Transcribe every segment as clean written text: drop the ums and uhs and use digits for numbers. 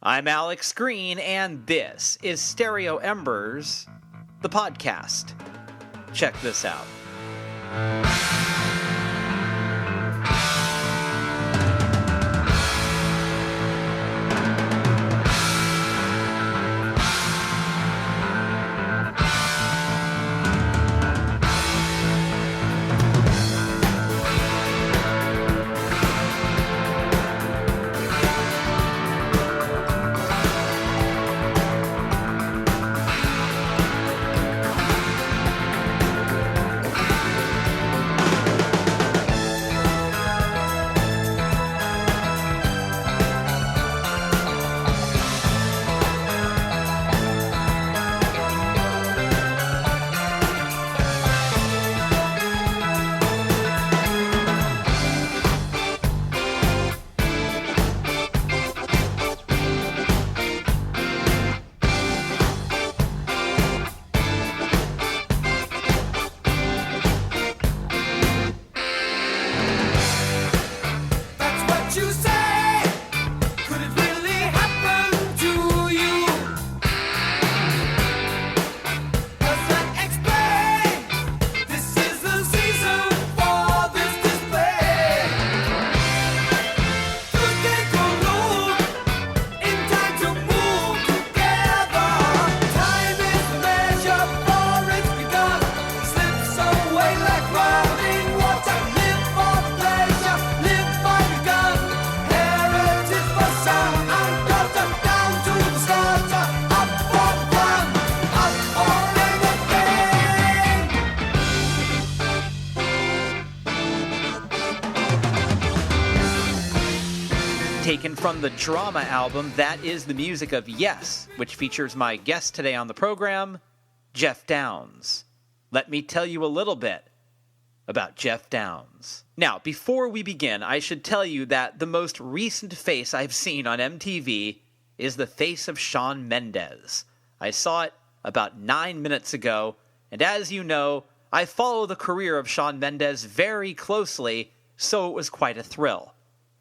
I'm Alex Green, and this is Stereo Embers, the podcast. Check this out. Taken from the Drama album, that is the music of Yes, which features my guest today on the program, Geoff Downes. Let me tell you a little bit about Geoff Downes. Now, before we begin, I should tell you that the most recent face I've seen on MTV is the face of Shawn Mendes. I saw it about 9 minutes ago, and as you know, I follow the career of Shawn Mendes very closely, so it was quite a thrill.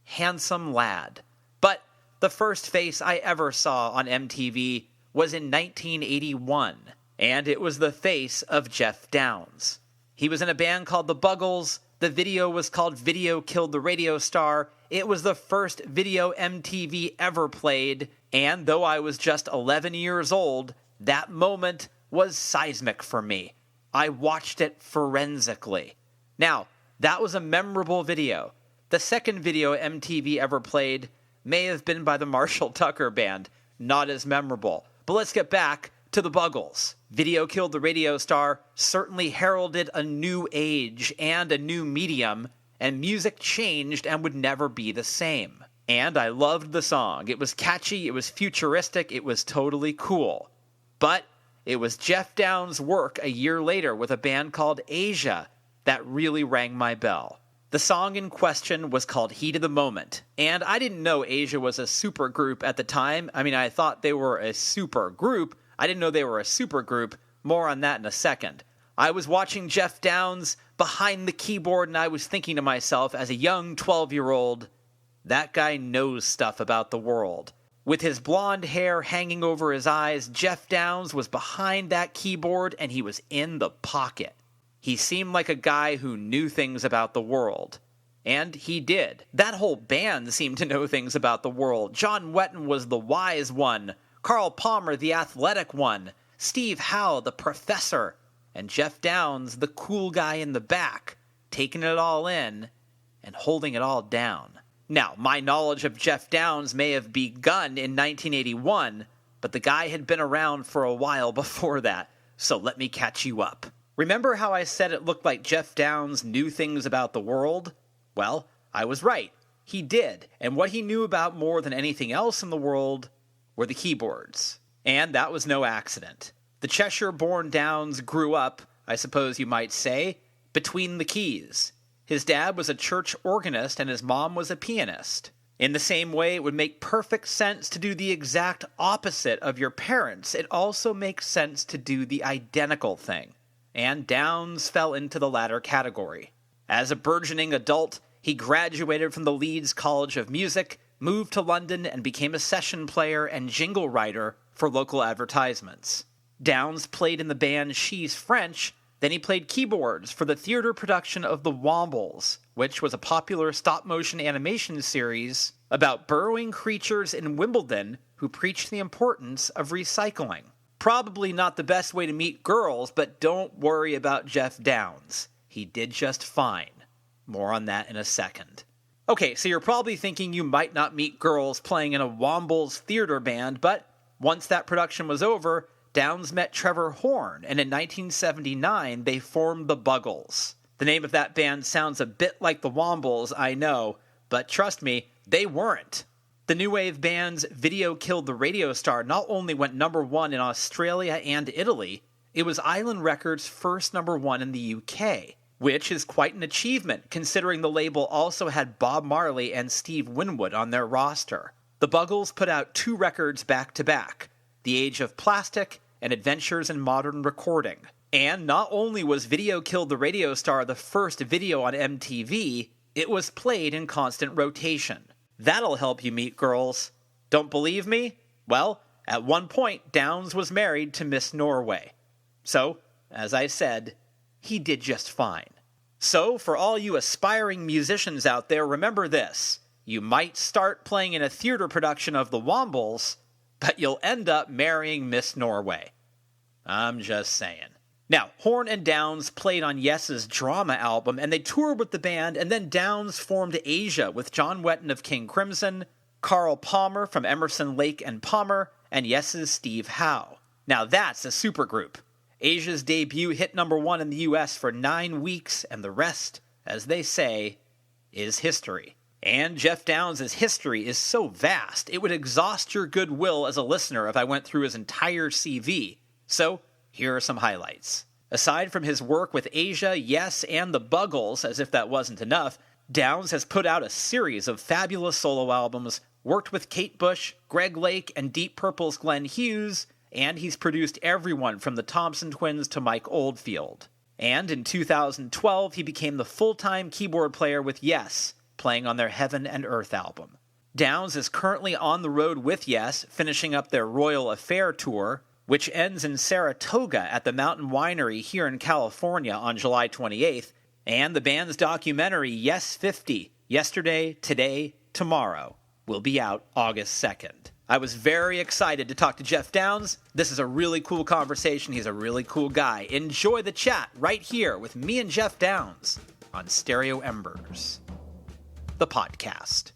Handsome lad. But the first face I ever saw on MTV was in 1981, and it was the face of Geoff Downes. He was in a band called The Buggles. The video was called Video Killed the Radio Star. It was the first video MTV ever played, and though I was just 11 years old, that moment was seismic for me. I watched it forensically. Now, that was a memorable video. The second video MTV ever played may have been by the Marshall Tucker Band. Not as memorable. But let's get back to the Buggles. Video Killed the Radio Star certainly heralded a new age and a new medium, and music changed and would never be the same. And I loved the song. It was catchy, it was futuristic, it was totally cool. But it was Geoff Downes' work a year later with a band called Asia that really rang my bell. The song in question was called Heat of the Moment, and I didn't know Asia was a super group at the time. I mean, I thought they were a super group. I didn't know they were a super group. More on that in a second. I was watching Geoff Downes behind the keyboard, and I was thinking to myself as a young 12-year-old, that guy knows stuff about the world. With his blonde hair hanging over his eyes, Geoff Downes was behind that keyboard, and he was in the pocket. He seemed like a guy who knew things about the world. And he did. That whole band seemed to know things about the world. John Wetton was the wise one. Carl Palmer, the athletic one. Steve Howe, the professor. And Geoff Downes, the cool guy in the back, taking it all in and holding it all down. Now, my knowledge of Geoff Downes may have begun in 1981, but the guy had been around for a while before that, so let me catch you up. Remember how I said it looked like Geoff Downes knew things about the world? Well, I was right. He did, and what he knew about more than anything else in the world were the keyboards. And that was no accident. The Cheshire-born Downes grew up, I suppose you might say, between the keys. His dad was a church organist and his mom was a pianist. In the same way, it would make perfect sense to do the exact opposite of your parents. It also makes sense to do the identical thing. And Downes fell into the latter category. As a burgeoning adult, he graduated from the Leeds College of Music, moved to London and became a session player and jingle writer for local advertisements. Downes played in the band She's French, then he played keyboards for the theater production of The Wombles, which was a popular stop-motion animation series about burrowing creatures in Wimbledon who preached the importance of recycling. Probably not the best way to meet girls, but don't worry about Geoff Downes. He did just fine. More on that in a second. Okay, so you're probably thinking you might not meet girls playing in a Wombles theater band, but once that production was over, Downes met Trevor Horn, and in 1979 they formed the Buggles. The name of that band sounds a bit like the Wombles, I know, but trust me, they weren't. The new wave band's Video Killed the Radio Star not only went number one in Australia and Italy, it was Island Records' first number one in the UK, which is quite an achievement considering the label also had Bob Marley and Steve Winwood on their roster. The Buggles put out 2 records back-to-back, The Age of Plastic and Adventures in Modern Recording. And not only was Video Killed the Radio Star the first video on MTV, it was played in constant rotation. That'll help you meet girls. Don't believe me? Well, at one point, Downes was married to Miss Norway. So, as I said, he did just fine. So, for all you aspiring musicians out there, remember this. You might start playing in a theater production of The Wombles, but you'll end up marrying Miss Norway. I'm just saying. Now, Horn and Downes played on Yes's Drama album, and they toured with the band, and then Downes formed Asia with John Wetton of King Crimson, Carl Palmer from Emerson, Lake and Palmer, and Yes's Steve Howe. Now that's a supergroup. Asia's debut hit number one in the US for 9 weeks, and the rest, as they say, is history. And Geoff Downes' history is so vast, it would exhaust your goodwill as a listener if I went through his entire CV. So, here are some highlights. Aside from his work with Asia, Yes, and the Buggles, as if that wasn't enough, Downes has put out a series of fabulous solo albums, worked with Kate Bush, Greg Lake, and Deep Purple's Glenn Hughes, and he's produced everyone from the Thompson Twins to Mike Oldfield. And in 2012, he became the full-time keyboard player with Yes, playing on their Heaven and Earth album. Downes is currently on the road with Yes, finishing up their Royal Affair tour, which ends in Saratoga at the Mountain Winery here in California on July 28th, and the band's documentary, Yes 50, Yesterday, Today, Tomorrow, will be out August 2nd. I was very excited to talk to Geoff Downes. This is a really cool conversation. He's a really cool guy. Enjoy the chat right here with me and Geoff Downes on Stereo Embers, the podcast.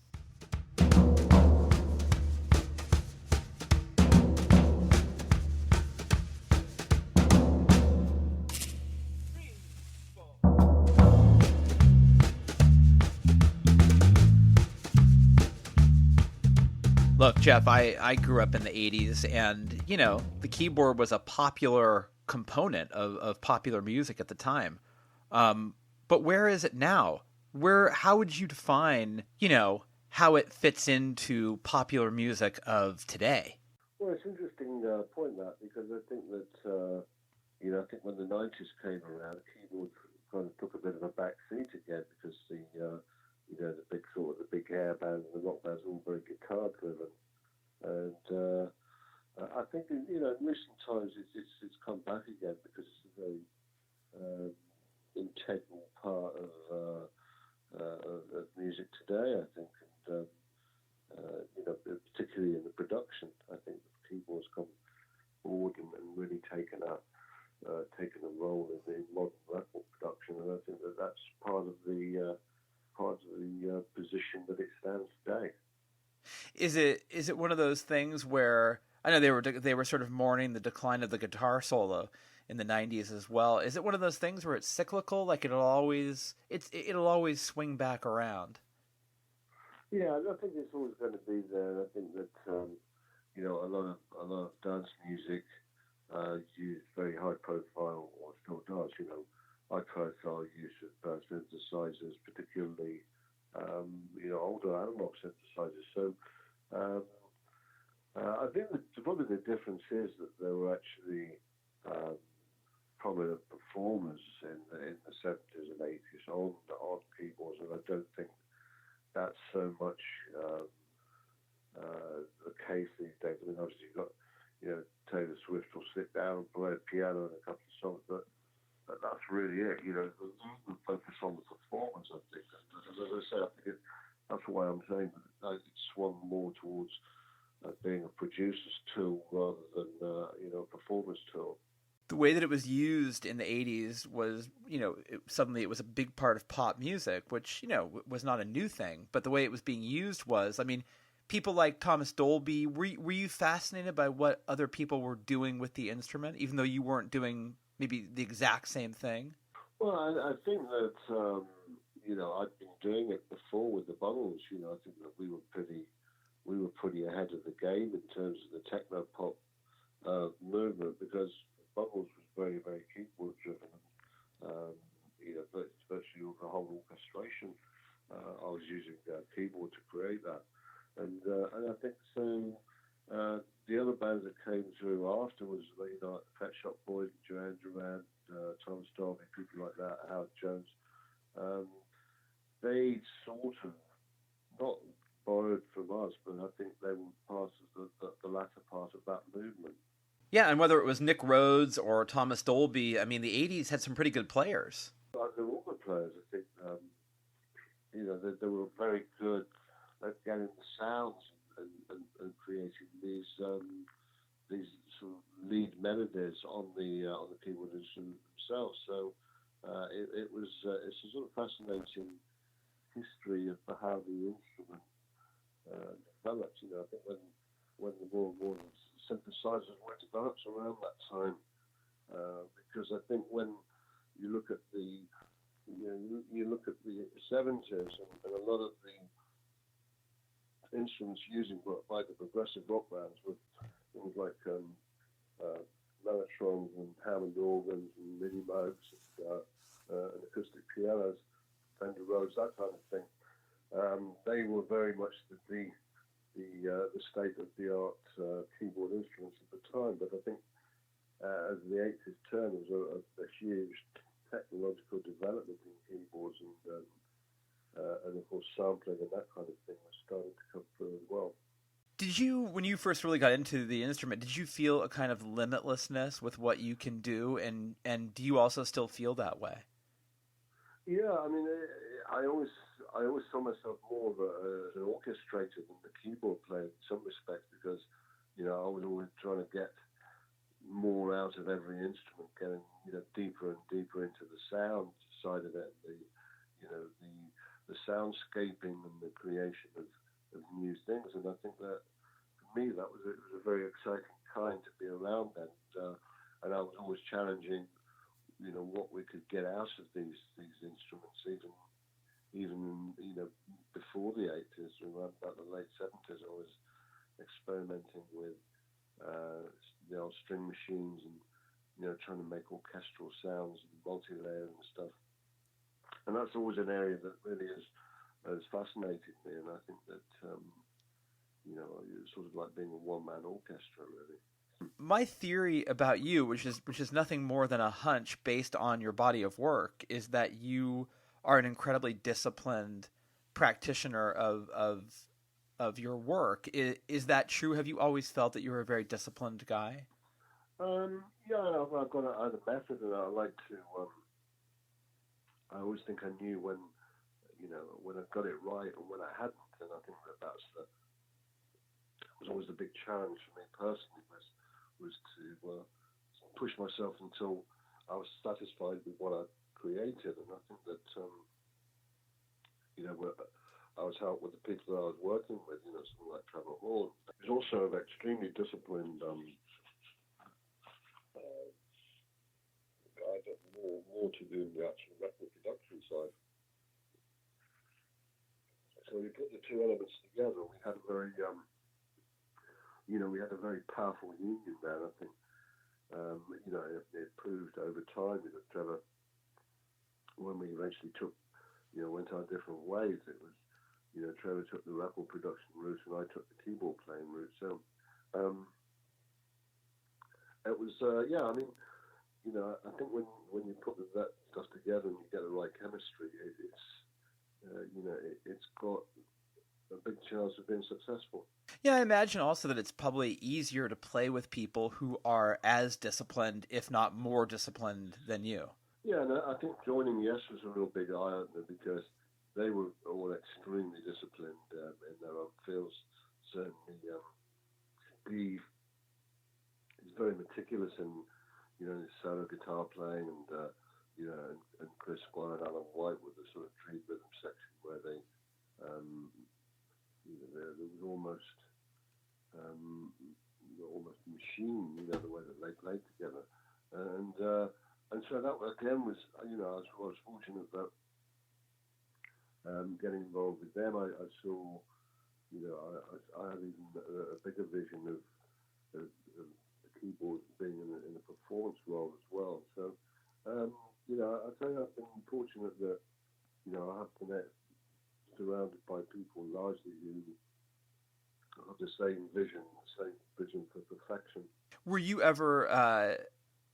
Look, Geoff, I grew up in the 80s, and, you know, the keyboard was a popular component of popular music at the time. But where is it now? How would you define, you know, how it fits into popular music of today? Well, it's an interesting point, that, because I think that, I think when the 90s came around, keyboard kind of took a bit of a back seat again, because the big hair bands and the rock bands were all very guitar driven, and I think in recent times it's come back again because it's a very integral part of music today. I think, and particularly in the production, I think keyboards come forward and really taken a role in modern record production, and I think that's part of the position that it stands today. Is it one of those things where I know they were sort of mourning the decline of the guitar solo in the 90s as well? Is it one of those things where it's cyclical, like it'll always swing back around? Yeah, I think it's always going to be there. I think that a lot of dance music used very high profile, or still does, high profile use of synthesizers, particularly older analog synthesizers. So I think that probably the difference is that there were actually prominent performers in the 70s and 80s on keyboards, and I don't think that's so much the case these days. I mean, obviously you've got, Taylor Swift will sit down and play a piano and a couple of songs, but that's really it. The focus on the performance, I think. And as I say, I think that's why I'm saying that it swung more towards being a producer's tool rather than a performance tool. The way that it was used in the 80s was, suddenly it was a big part of pop music, which, was not a new thing. But the way it was being used was, I mean, people like Thomas Dolby, were you fascinated by what other people were doing with the instrument, even though you weren't doing maybe the exact same thing? Well, I think that, I'd been doing it before with the Bungles. I think that we were pretty ahead of the game in terms of the techno pop movement, because Bubbles was very, very keyboard driven. Virtually all the whole orchestration, I was using keyboard to create that, and I think so. The other bands that came through afterwards, like Pet Shop Boys, Duran Duran, Thomas Dolby, people like that, Howard Jones, they sort of not borrowed from us, but I think they were part of the latter part of that movement. Yeah, and whether it was Nick Rhodes or Thomas Dolby, I mean, the 80s had some pretty good players. They were all good players, I think. They were very good at getting the sounds and creating these sort of lead melodies on the keyboard instrument themselves. So it's a sort of fascinating history of how the instrument developed. I think when the more and more synthesizers were developed around that time, because I think when you look at the you look at the 70s and a lot of the instruments using by the progressive rock bands were things like mellotrons and Hammond organs and MIDI modes and acoustic pianos, Fender Rhodes, that kind of thing. They were very much the state-of-the-art keyboard instruments at the time. But I think as the 80s turned, there was a huge technological development in keyboards and of course sampling and that kind of thing was starting to come through as well. Did you, when you first really got into the instrument, did you feel a kind of limitlessness with what you can do, and do you also still feel that way? Yeah, I mean, I always saw myself more of an orchestrator than the keyboard player in some respects, because I was always trying to get more out of every instrument, getting deeper and deeper into the sound side of it, the soundscaping and the creation of new things. And I think that for me it was a very exciting time to be around then, and I was always challenging what we could get out of these instruments, even before the 80s, around about the late 70s. I was experimenting with the old string machines and trying to make orchestral sounds and multi-layer and stuff. And that's always an area that really has fascinated me, and I think that it's sort of like being a one-man orchestra, really. My theory about you, which is nothing more than a hunch based on your body of work, is that you are an incredibly disciplined practitioner of your work. Is that true? Have you always felt that you were a very disciplined guy? Yeah, I've got a method, and I like to. I always think I knew when I got it right and when I hadn't, and I think that was always the big challenge for me personally, was to push myself until I was satisfied with what I created. And I think that I was helped with the people that I was working with, someone like Trevor Hall. He's also an extremely disciplined guy, but more to do with the actual record production side. So we put the two elements together. We had a very we had a very powerful union there. I think it proved over time that Trevor, when we eventually went our different ways, it was Trevor took the record production route and I took the keyboard playing route. So it was I mean, I think when you put that stuff together and you get the right chemistry, it's got a big chance of being successful. Yeah, I imagine also that it's probably easier to play with people who are as disciplined, if not more disciplined than you. Yeah, and I think joining Yes was a real big eye opener because they were all extremely disciplined in their own fields. Certainly, Steve is very meticulous in his solo guitar playing, and and Chris Squire and Alan White with the sort of dream rhythm section where they um, there was um, almost a machine, the way that they played together, and so that again was, I was fortunate that getting involved with them, I saw, I had even a bigger vision of the keyboard being in a performance role as well. So, I think I've been fortunate that, I have been surrounded by people largely who have the same vision for perfection. Were you ever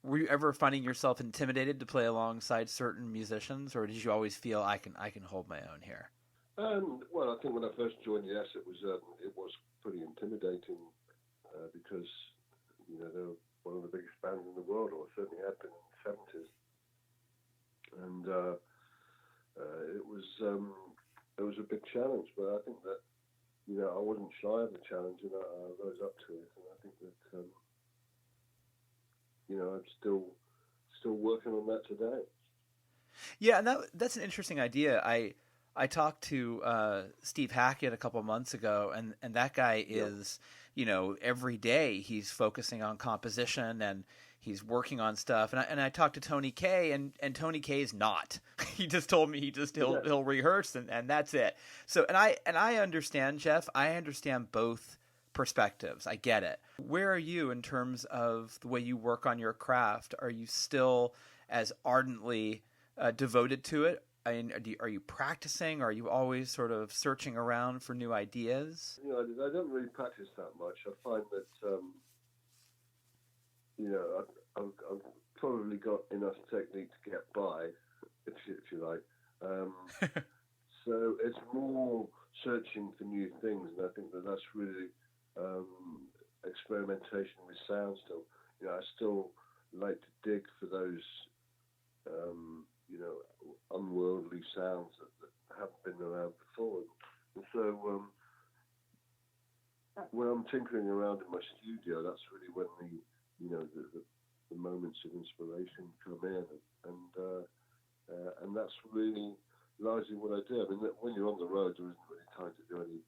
were you ever finding yourself intimidated to play alongside certain musicians, or did you always feel I can hold my own here? Well, I think when I first joined Yes, it was pretty intimidating because they were one of the biggest bands in the world, or certainly had been in the '70s, and it was a big challenge. But I think that I wasn't shy of the challenge, and I rose up to it. And I think that I'm still working on that today. Yeah, and that's an interesting idea. I talked to Steve Hackett a couple months ago, and that guy is, every day he's focusing on composition and he's working on stuff. And I talked to Tony Kaye, and Tony Kaye is not. He just told me he'll rehearse and that's it. So and I understand, Geoff. I understand both perspectives. I get it. Where are you in terms of the way you work on your craft? Are you still as ardently devoted to it? I mean, are you practicing? Are you always sort of searching around for new ideas? I don't really practice that much. I find that I've probably got enough technique to get by, if you like. So it's more searching for new things, and I think that that's really experimentation with sound still. I still like to dig for those, unworldly sounds that haven't been around before. And so when I'm tinkering around in my studio, that's really when the moments of inspiration come in, and that's really largely what I do. I mean, when you're on the road, there isn't really time to do any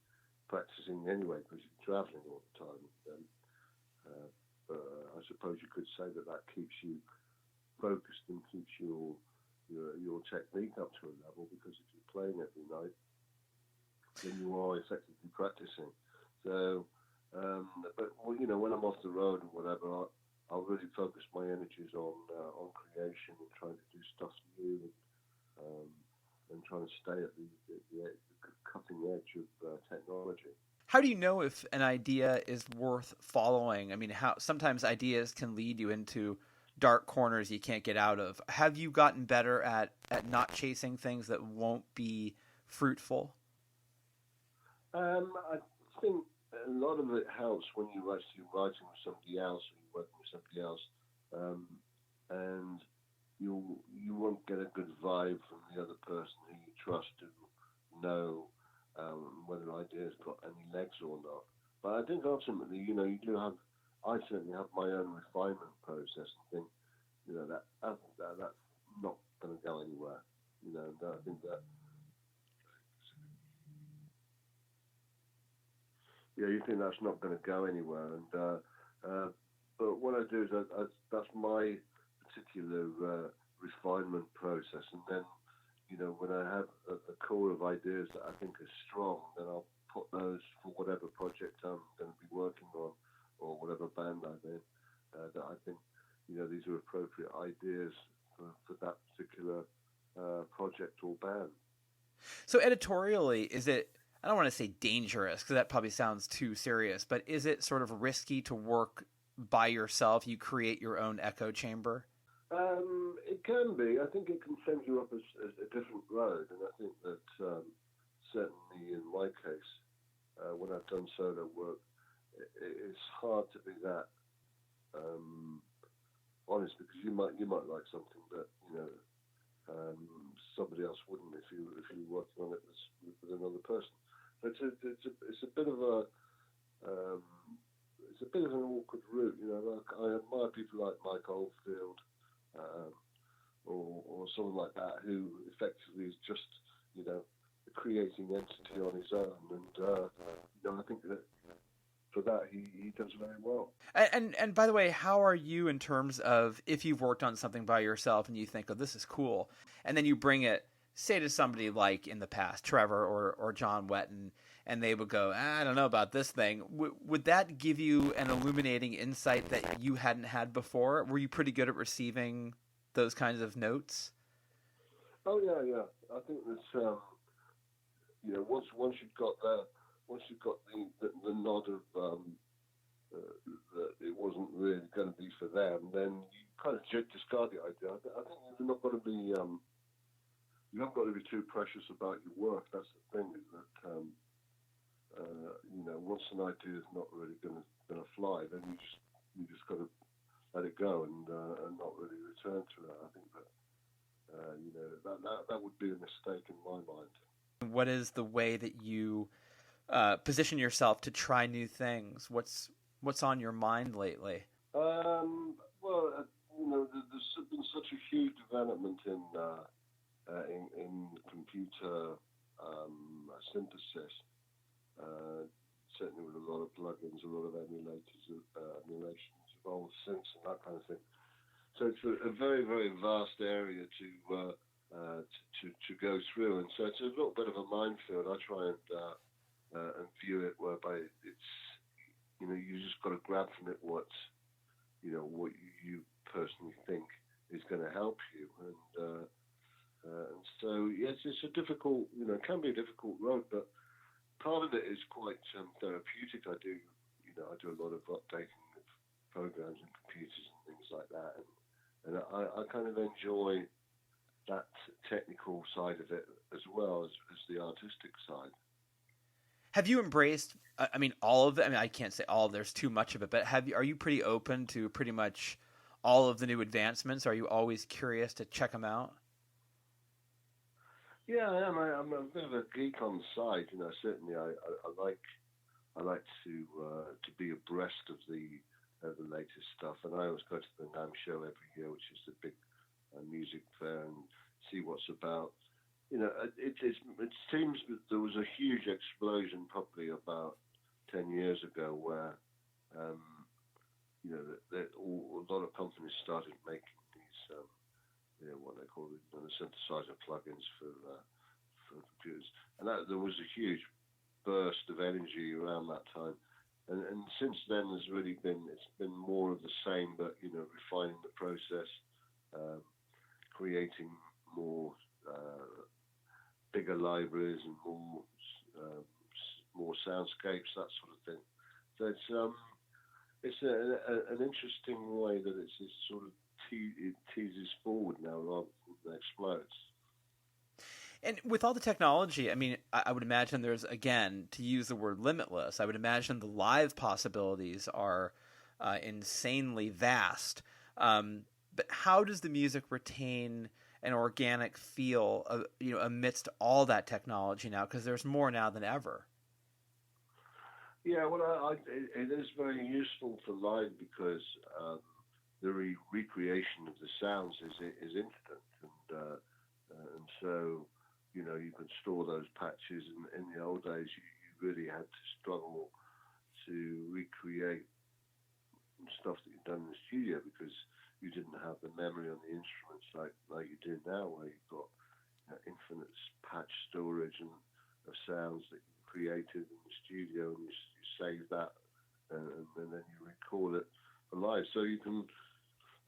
practicing anyway because you're traveling all the time. But I suppose you could say that keeps you focused and keeps your technique up to a level, because if you're playing every night, then you are effectively practicing. So, but when I'm off the road or whatever, I'll really focus my energies on creation and trying to do stuff new, and trying to stay at the cutting edge of technology. How do you know if an idea is worth following? I mean, how sometimes ideas can lead you into dark corners you can't get out of. Have you gotten better at not chasing things that won't be fruitful? I think a lot of it helps when you're actually writing with somebody else, or you're working with somebody else, and you won't get a good vibe from the other person who you trust to know whether ideas got any legs or not. But I think ultimately, you do have. I certainly have my own refinement process and think, that's not going to go anywhere. I think that. Yeah, you think that's not going to go anywhere, and but what I do is that's my particular refinement process, and then when I have a core of ideas that I think are strong, then I'll put those for whatever project I'm going to be working on, or whatever band I'm in, that I think these are appropriate ideas for that particular project or band. So editorially, is it, I don't want to say dangerous because that probably sounds too serious, but is it sort of risky to work by yourself? You create your own echo chamber? It can be. I think it can send you up a different road, and I think that certainly in my case, when I've done solo work, it's hard to be that um, honest, because you might like something that um, somebody else wouldn't if you were working on it with another person. So it's a bit of a um, it's a bit of an awkward route. Like I admire people like Mike Oldfield, um, or someone like that, who effectively is just a creating entity on his own, and I think that for that he does very well. And by the way, how are you in terms of if you've worked on something by yourself and you think, oh, this is cool, and then you bring it, say, to somebody like in the past, Trevor or John Wetton, and they would go, I don't know about this thing. Would that give you an illuminating insight that you hadn't had before? Were you pretty good at receiving those kinds of notes? Oh yeah. I think that once you've got the nod of that it wasn't really going to be for them, then you kind of discard the idea. I think you're not got to be you haven't got to be too precious about your work. That's the thing, is that once an idea is not really going to fly, then you just got to let it go and not really return to it. I think that that would be a mistake in my mind. What is the way that you position yourself to try new things? What's on your mind lately? Well, there's been such a huge development in computer synthesis. Certainly with a lot of plugins, a lot of emulations of old synths and that kind of thing. So it's a very, very vast area to go through, and so it's a little bit of a minefield. I try and view it whereby it's you just got to grab from it what you personally think is going to help you, and so yes, it's a difficult, it can be a difficult road, but part of it is quite therapeutic. I do a lot of updating of programs and computers and things like that, and I kind of enjoy that technical side of it as well as the artistic side. Have you embraced? I mean, all of it. I mean, I can't say all of. There's too much of it. But are you pretty open to pretty much all of the new advancements? Are you always curious to check them out? Yeah, I am. I'm a bit of a geek on the side. Certainly I like to be abreast of the latest stuff, and I always go to the NAMM show every year, which is the big music fair, and see what's about. It seems that there was a huge explosion probably about 10 years ago where, a lot of companies started making these, what they call the synthesizer plugins for computers, and there was a huge burst of energy around that time. And since then, it's been more of the same, but refining the process, creating more bigger libraries and more soundscapes, that sort of thing. So it's an interesting way that it's sort of it teases forward now rather than explodes. And with all the technology, I mean, I would imagine there's, again, to use the word limitless, I would imagine the live possibilities are insanely vast. But how does the music retain an organic feel, amidst all that technology now? Because there's more now than ever. Yeah, well, it is very useful for live because the recreation of the sounds is instant, and so you can store those patches. In the old days, you really had to struggle to recreate stuff that you've done in the studio because you didn't have the memory on the instruments like you do now, where you've got infinite patch storage and of sounds that you created in the studio, and you save that, and then you record it for live. So you can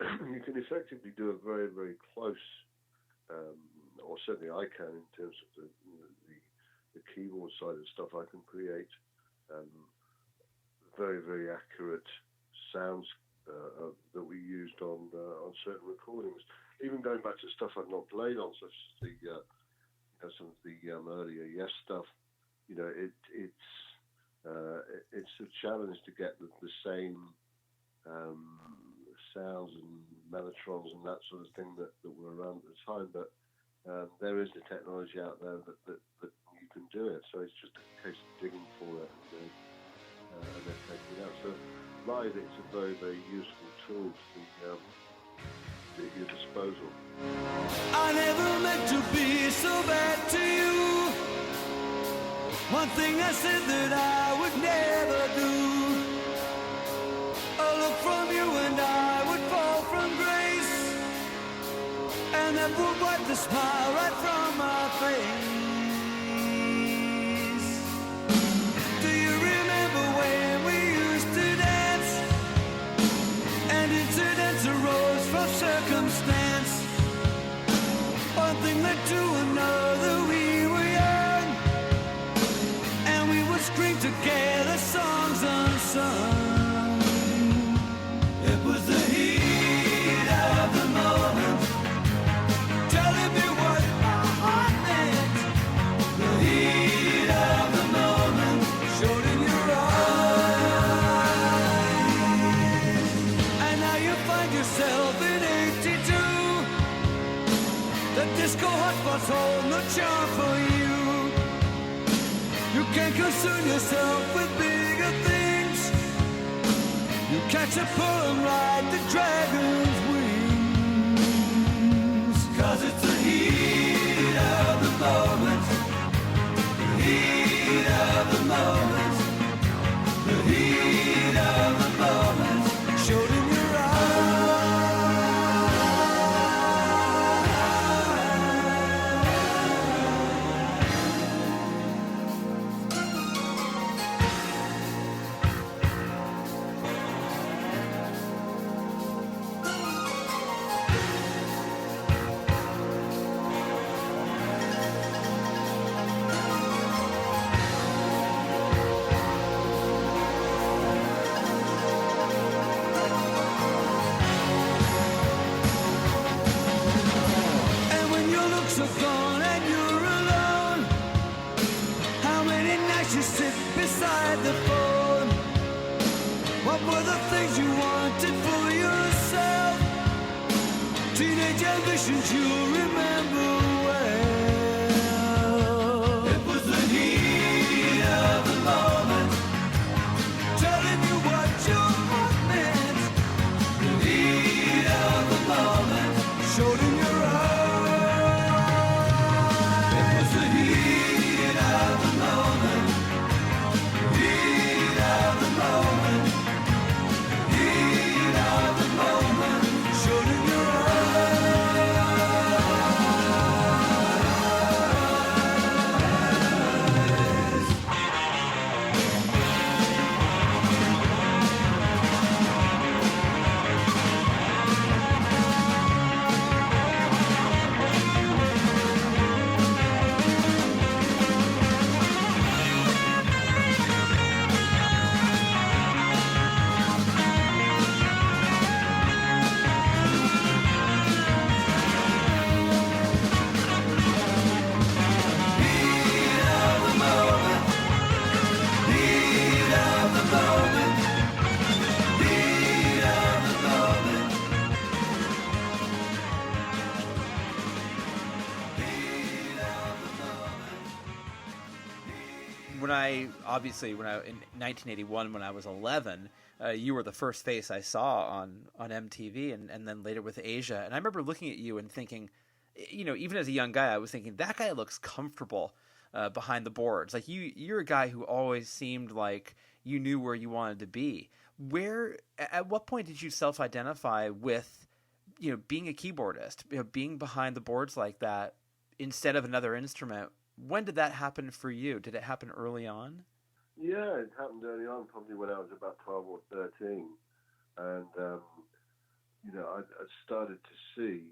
effectively do a very, very close, or certainly I can, in terms of the keyboard side of stuff. I can create very, very accurate sounds that we used on certain recordings. Even going back to stuff I've not played on, such as some of the earlier Yes stuff. It's it's a challenge to get the same sounds and mellotrons and that sort of thing that were around at the time, but there is the technology out there that you can do it. So it's just a case of digging for it and then taking it out. So live, it's a very, very useful tool to at your disposal. I never meant to be so bad to you. One thing I said that I would never do. A look from you and I would fall from grace, and that would wipe the smile right from my face. Do you remember when we used to dance, and incidents arose from circumstance? One thing led to another, we were young, and we would scream together songs unsung. It was the heat of the moment, telling me what my heart meant. The heat of the moment showed in your eyes, and now you find yourself in 82. The disco hotspots hold no charm for you. You can't concern yourself with bigger things. You catch a pull and ride the dragon's wings. 'Cause it's the heat of the moment. The heat of the moment. The heat of the moment showed in your eyes. Gone and you're alone. How many nights you sit beside the phone? What were the things you wanted for yourself? Teenage ambitions you remember well. It was the heat of the moment, telling you what your heart meant. The heat of the moment showed in your eyes. When I in 1981, when I was 11, you were the first face I saw on MTV, and then later with Asia. And I remember looking at you and thinking, even as a young guy, I was thinking that guy looks comfortable behind the boards. Like you're a guy who always seemed like you knew where you wanted to be. At what point did you self-identify with, being a keyboardist, being behind the boards like that instead of another instrument? When did that happen for you? Did it happen early on? Yeah, it happened early on, probably when I was about 12 or 13. And, I started to see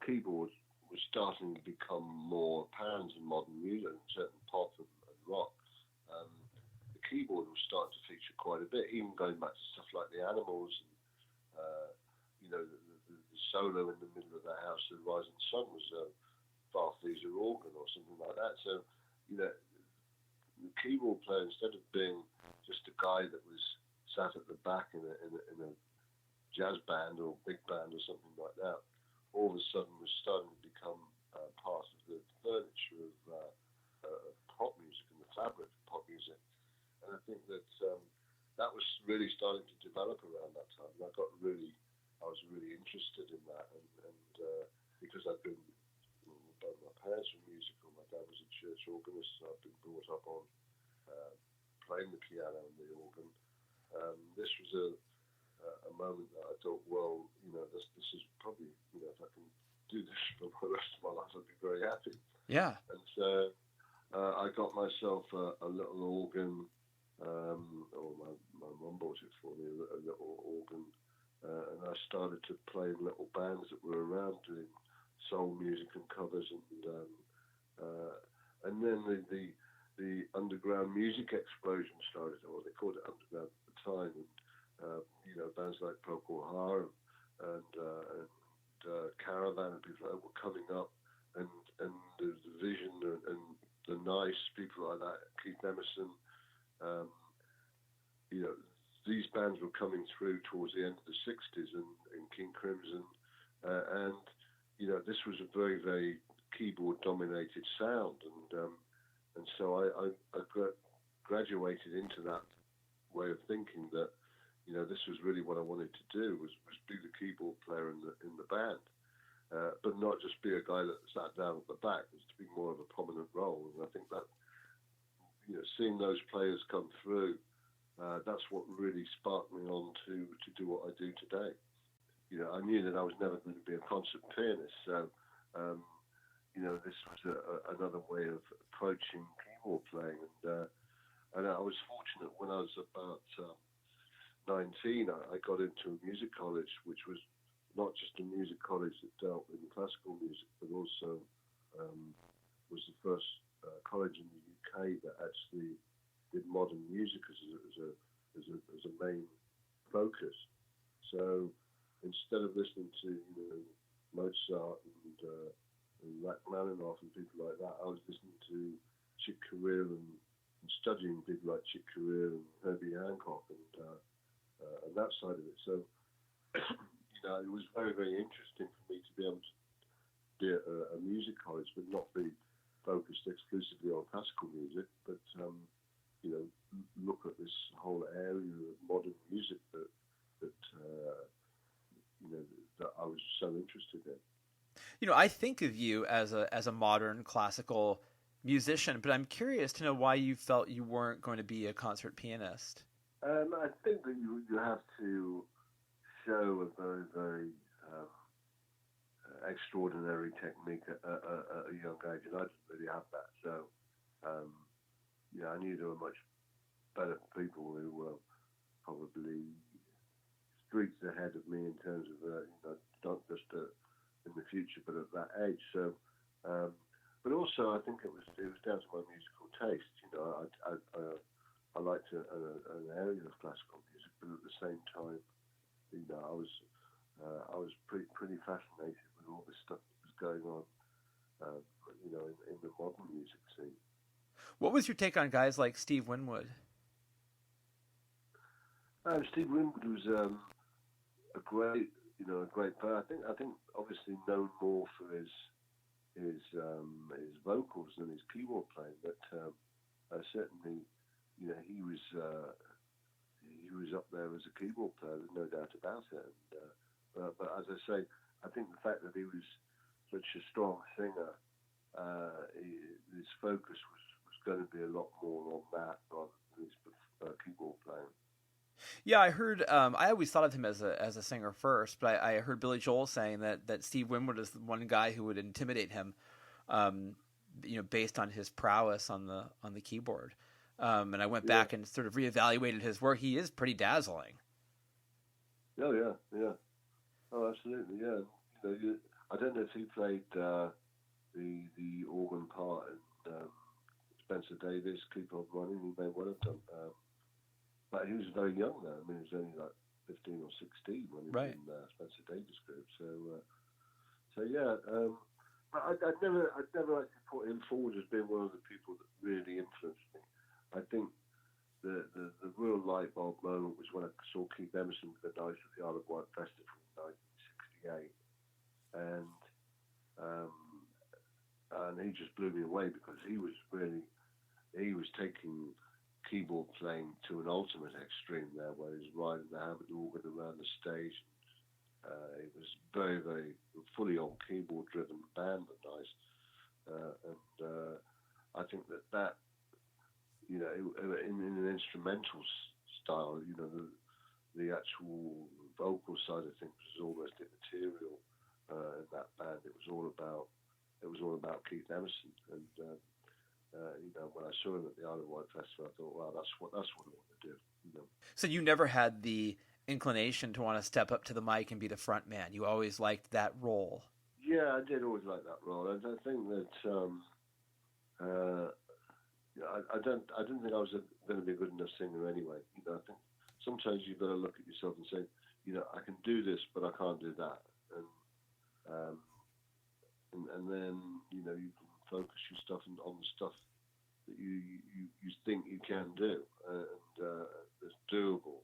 keyboards were starting to become more apparent in modern music, certain pop and rock. The keyboard was starting to feature quite a bit, even going back to stuff like the Animals and, the solo in the middle of that House of the Rising Sun was Farfisa organ or something like that. So, the keyboard player, instead of being just a guy that was sat at the back in a jazz band or big band or something like that, all of a sudden was starting to become part of the furniture of pop music and the fabric of pop music. And I think that that was really starting to develop around that time. And I was really interested in that, and because I'd been, both my parents were musical. My dad was a church organist, so I've been brought up on playing the piano and the organ. This was a moment that I thought, well, this is probably, if I can do this for the rest of my life, I'd be very happy. Yeah. And so I got myself a little organ, or my mum bought it for me, a little organ, and I started to play in little bands that were around doing soul music and covers, and then the underground music explosion started, or they called it underground at the time, and bands like Procol Harum and Caravan and people like that were coming up, and the Vision and the Nice, people like that, Keith Emerson, these bands were coming through towards the end of the 60s, and King Crimson, and this was a very, very keyboard-dominated sound, and so I graduated into that way of thinking that this was really what I wanted to do, was be the keyboard player in the band, but not just be a guy that sat down at the back. Was to be more of a prominent role, and I think that seeing those players come through, that's what really sparked me on to do what I do today. I knew that I was never going to be a concert pianist, so this was another way of approaching keyboard playing, and I was fortunate when I was about 19. I got into a music college, which was not just a music college that dealt in classical music, but also was the first college in the UK that actually did modern music as a main focus. So instead of listening to Mozart and Rachmaninoff and people like that, I was listening to Chick Corea and studying people like Chick Corea and Herbie Hancock and that side of it. So it was very, very interesting for me to be able to be at a music college, but not be focused exclusively on classical music, but look at this whole area of modern music that I was so interested in. I think of you as a modern classical musician, but I'm curious to know why you felt you weren't going to be a concert pianist. I think that you have to show a very, very extraordinary technique at a young age, and I didn't really have that. So, I knew there were much better people who were probably streets ahead of me in terms of, not just in the future, but at that age. So, but also I think it was down to my musical taste. I liked an area of classical music, but at the same time, I was pretty fascinated with all this stuff that was going on, in the modern music scene. What was your take on guys like Steve Winwood? Steve Winwood was a great player. I think obviously known more for his vocals than his keyboard playing, but certainly, he was up there as a keyboard player. There's no doubt about it. And, but as I say, I think the fact that he was such a strong singer, his focus was going to be a lot more on that rather than his keyboard playing. Yeah, I heard. I always thought of him as a singer first, but I heard Billy Joel saying that Steve Winwood is the one guy who would intimidate him, based on his prowess on the keyboard. And I went back and sort of reevaluated his work. He is pretty dazzling. Oh yeah. Oh, absolutely, yeah. I don't know if he played the organ part in Spencer Davis, Keep On Running. He may well have done. But he was very young then. I mean, he was only like 15 or 16 when he was in Spencer Davis group. So yeah. But I'd never actually put him forward as being one of the people that really influenced me. I think the real light bulb moment was when I saw Keith Emerson with the Night at the Isle of Wight Festival in 1968, and he just blew me away because he was taking keyboard playing to an ultimate extreme there, where he was riding the Hammond organ around the stage. It was very, very fully on keyboard driven band at Nice, and I think that in an instrumental style, the actual vocal side of things was almost immaterial in that band. It was all about Keith Emerson, and when I saw him at the Isle of Wight Festival, I thought, wow, that's what I want to do. So you never had the inclination to want to step up to the mic and be the front man. You always liked that role. Yeah, I did always like that role. I think that I didn't think I was going to be a good enough singer anyway. I think sometimes you've got to look at yourself and say, I can do this, but I can't do that, and then you can focus your stuff on the stuff that you think you can do and it's doable.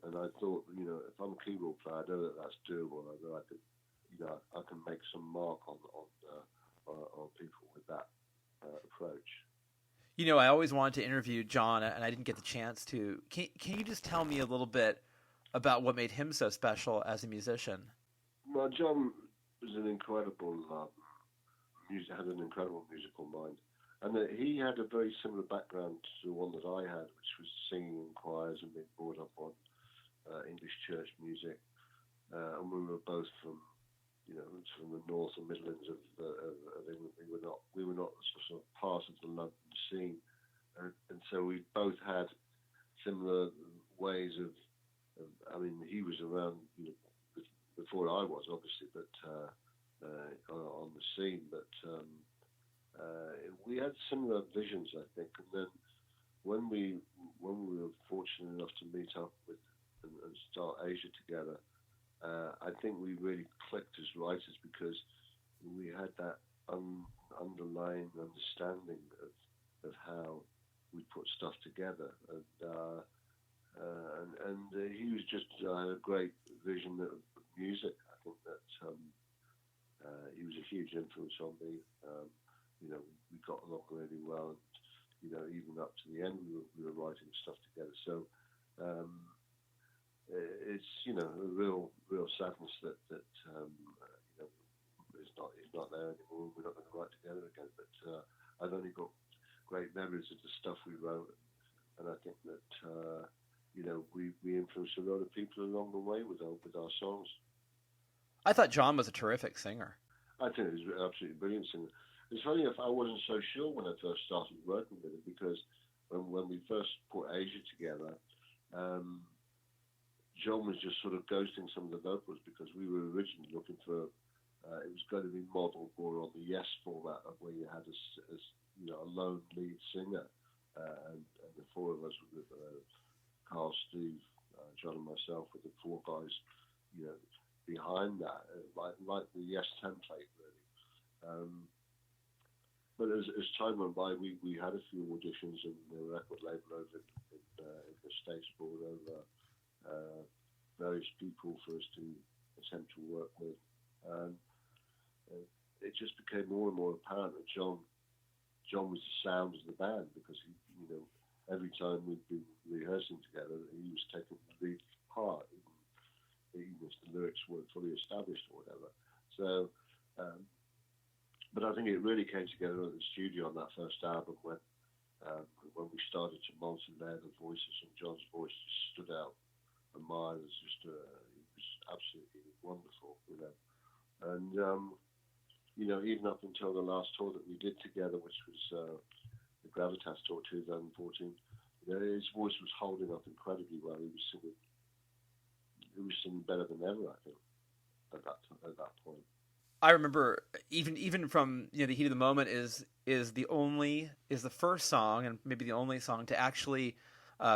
And I thought, if I'm a keyboard player, I know that that's doable. I know I can make some mark on people with that approach. I always wanted to interview John, and I didn't get the chance to. Can you just tell me a little bit about what made him so special as a musician? Well, John was an incredible had an incredible musical mind, and he had a very similar background to the one that I had, which was singing in choirs and being brought up on English church music, and we were both from the north and Midlands of England. We were not sort of part of the London scene, and so we both had similar ways of. I mean, he was around before I was, obviously, but on the scene. But we had similar visions, I think. And then when we were fortunate enough to meet up with and start Asia together, I think we really clicked as writers because we had that underlying understanding of how we put stuff together, and he was just a great vision of music. I think that he was a huge influence on me. We got along really well, and even up to the end, we were writing stuff together. So it's a real sadness that he's not there anymore. We're not going to write together again. But I've only got great memories of the stuff we wrote, and I think that we influenced a lot of people along the way with our songs. I thought John was a terrific singer. I think he was an absolutely brilliant singer. It's funny if I wasn't so sure when I first started working with him, because when we first put Asia together, John was just sort of ghosting some of the vocals because we were originally looking for it was going to be modelled more on the Yes format of where you had a lone lead singer, and the four of us with Carl, Steve, John, and myself, with the four guys, behind that, like the Yes template, really. But as time went by, we had a few auditions, and the record label over in the States brought over various people for us to attempt to work with. It just became more and more apparent that John was the sound of the band, because he, every time we'd been rehearsing together, he was taking the lead part, even if the lyrics weren't fully established or whatever. So, but I think it really came together at the studio on that first album when we started to multi-layer the voices, and John's voice just stood out a mile. It was absolutely wonderful, And even up until the last tour that we did together, which was the Gravitas tour 2014, his voice was holding up incredibly well. He was singing better than ever, I think, at that point. I remember even from the heat of the moment is the first song, and maybe the only song, to actually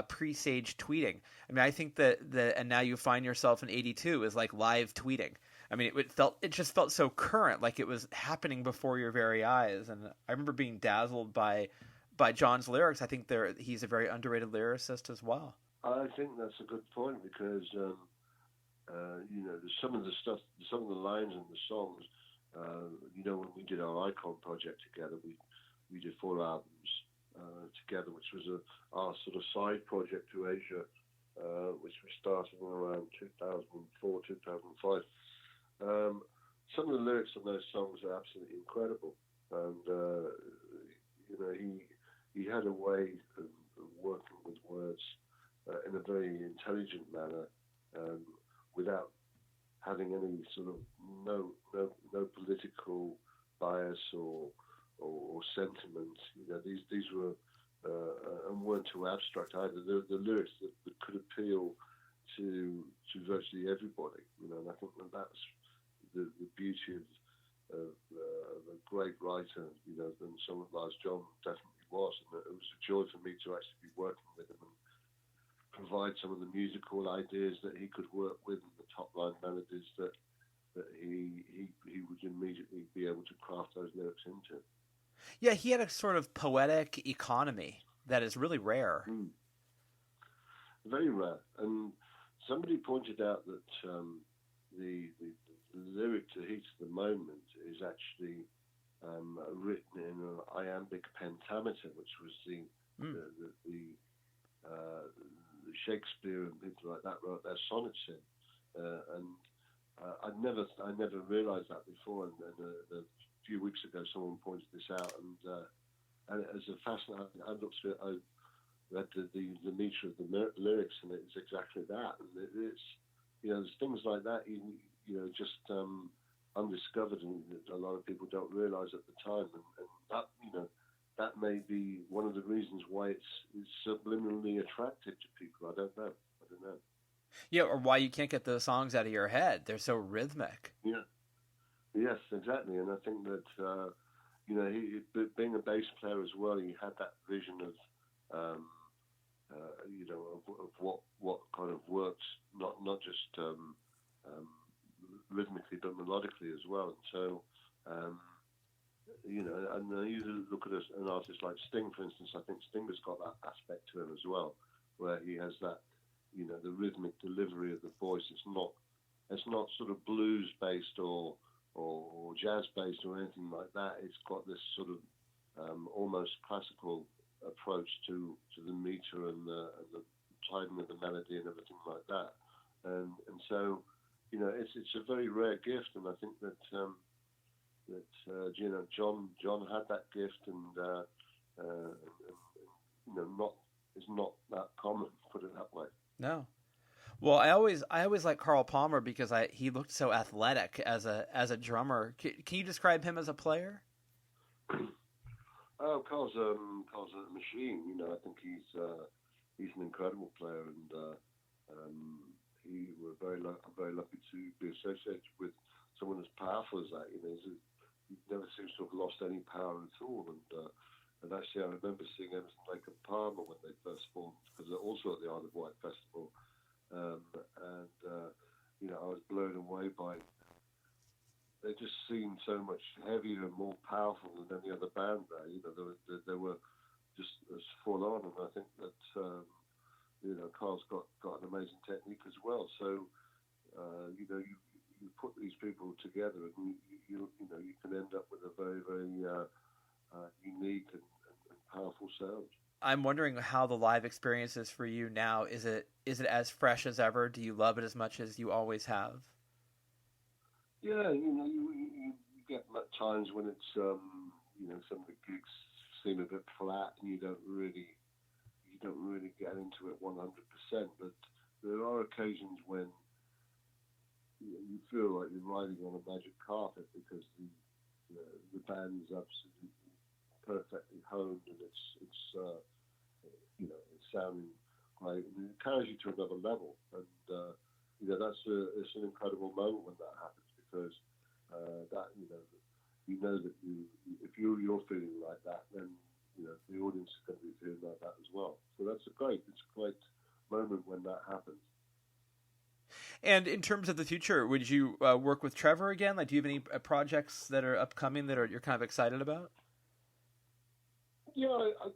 presage tweeting. I mean, I think that and now you find yourself in 82 is like live tweeting. I mean, it just felt so current, like it was happening before your very eyes. And I remember being dazzled by by John's lyrics. I think he's a very underrated lyricist as well. I think that's a good point because some of the stuff, some of the lines in the songs. When we did our Icon project together, we did 4 albums together, which was our sort of side project to Asia, which we started in around 2004, 2005. Some of the lyrics on those songs are absolutely incredible, and he had a way of working with words in a very intelligent manner, without having any sort of no political bias or sentiment. These were and weren't too abstract either. The lyrics that could appeal to virtually everybody. And I think that's the beauty of a great writer. Than someone like John definitely was, and it was a joy for me to actually be working with him and provide some of the musical ideas that he could work with, and the top line melodies that he would immediately be able to craft those lyrics into. Yeah, he had a sort of poetic economy that is really rare. Very rare. And somebody pointed out that the lyric to Heat of the Moment is actually written in an iambic pentameter, which was the Shakespeare and people like that wrote their sonnets in. I never realised that before, and a few weeks ago someone pointed this out, and it was a fascinating. I looked at it, I read the meter of the lyrics, and it's exactly that. And it's there's things like that just undiscovered, and a lot of people don't realise at the time, and that that may be one of the reasons why it's subliminally attractive to people. I don't know. Yeah, or why you can't get those songs out of your head. They're so rhythmic. Yeah. Yes, exactly. And I think that, he, being a bass player as well, he had that vision of what kind of works, not just rhythmically, but melodically as well. And so, and you look at an artist like Sting, for instance. I think Sting has got that aspect to him as well, where he has that, the rhythmic delivery of the voice. It's not sort of blues based or jazz based or anything like that. It's got this sort of almost classical approach to the meter and the timing of the melody and everything like that. And so, it's a very rare gift, and I think that John had that gift, and it's not that common, put it that way. No. Well, I always like Carl Palmer because he looked so athletic as a drummer. Can you describe him as a player? Oh, Carl's a machine. I think he's an incredible player, and I'm very lucky to be associated with someone as powerful as that. He never seems to have lost any power at all, and actually, I remember seeing Emerson, Lake and Palmer when they first formed, because they're also at the Isle of Wight Festival. I was blown away by. They just seemed so much heavier and more powerful than any other band there. They were just as full on, and I think that Carl's got an amazing technique as well. So you put these people together, and you can end up with a very very unique and powerful sound. I'm wondering how the live experience is for you now. Is it as fresh as ever? Do you love it as much as you always have? Yeah, you get times when it's some of the gigs seem a bit flat, and you don't really get into it 100%. But there are occasions when you feel like you're riding on a magic carpet because the band is absolutely perfectly honed, and it's sounding great, and it carries you to another level, and it's an incredible moment when that happens, because that that if you're feeling like that, then the audience is going to be feeling like that as well. So it's a great moment when that happens. And in terms of the future, would you work with Trevor again? Like, do you have any projects that are upcoming that you're kind of excited about? Yeah, I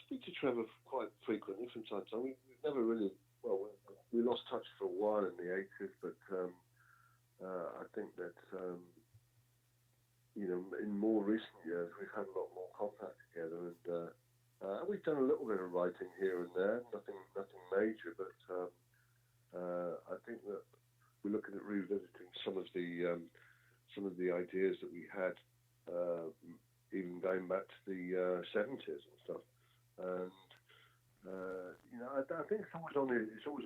speak to Trevor quite frequently from time to time. We've never really, well, we lost touch for a while in the 80s, but I think that, in more recent years, we've had a lot more contact together, and we've done a little bit of writing here and there, nothing major, but I think that we're looking at revisiting some of the ideas that we had, even going back to the 70s and stuff. And I think it's always on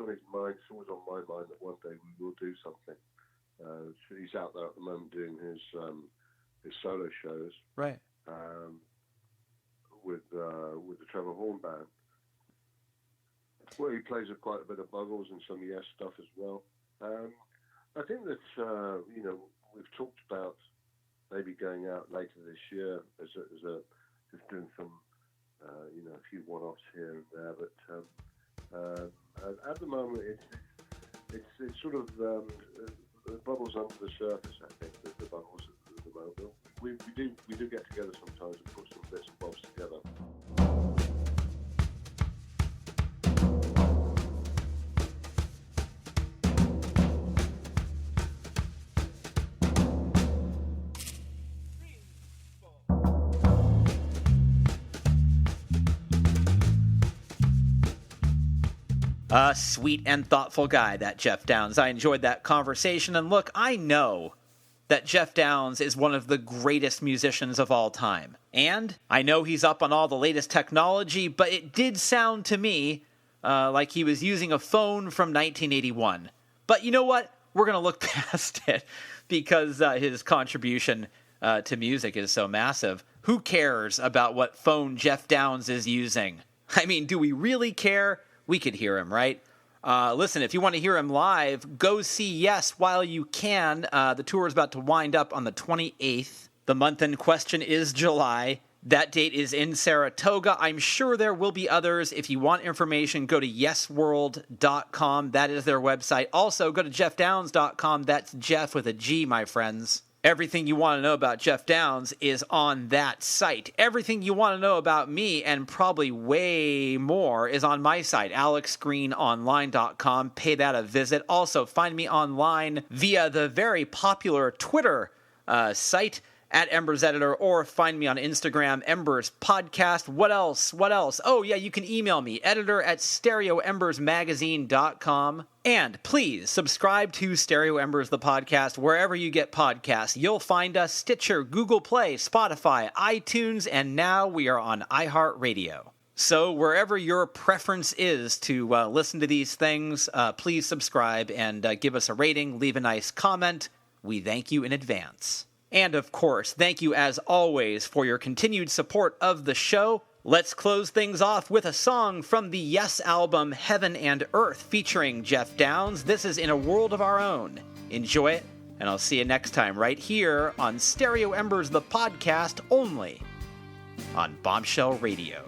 his mind. It's always on my mind that one day we will do something. He's out there at the moment doing his solo shows, right? With the Trevor Horn Band, where he plays with quite a bit of Buggles and some Yes stuff as well. I think that we've talked about maybe going out later this year as just doing some a few one-offs here and there, but at the moment it's sort of bubbles under the surface. I think the bubbles at the moment. We do get together sometimes and put some bits and bobs together. A sweet and thoughtful guy, that Geoff Downes. I enjoyed that conversation. And look, I know that Geoff Downes is one of the greatest musicians of all time. And I know he's up on all the latest technology, but it did sound to me like he was using a phone from 1981. But you know what? We're going to look past it because his contribution to music is so massive. Who cares about what phone Geoff Downes is using? I mean, do we really care? We could hear him, right? Listen, if you want to hear him live, go see Yes while you can. The tour is about to wind up on the 28th. The month in question is July. That date is in Saratoga. I'm sure there will be others. If you want information, go to yesworld.com. That is their website. Also, go to geoffdownes.com. That's Geoff with a G, my friends. Everything you want to know about Geoff Downes is on that site. Everything you want to know about me, and probably way more, is on my site, alexgreenonline.com. Pay that a visit. Also, find me online via the very popular Twitter site, at Embers Editor, or find me on Instagram, Embers Podcast. What else? Oh, yeah, you can email me, editor@stereoembersmagazine.com. And please subscribe to Stereo Embers, the podcast, wherever you get podcasts. You'll find us Stitcher, Google Play, Spotify, iTunes, and now we are on iHeartRadio. So wherever your preference is to listen to these things, please subscribe and give us a rating, leave a nice comment. We thank you in advance. And of course, thank you as always for your continued support of the show. Let's close things off with a song from the Yes album Heaven and Earth featuring Geoff Downes. This is In a World of Our Own. Enjoy it, and I'll see you next time right here on Stereo Embers, the podcast, only on Bombshell Radio.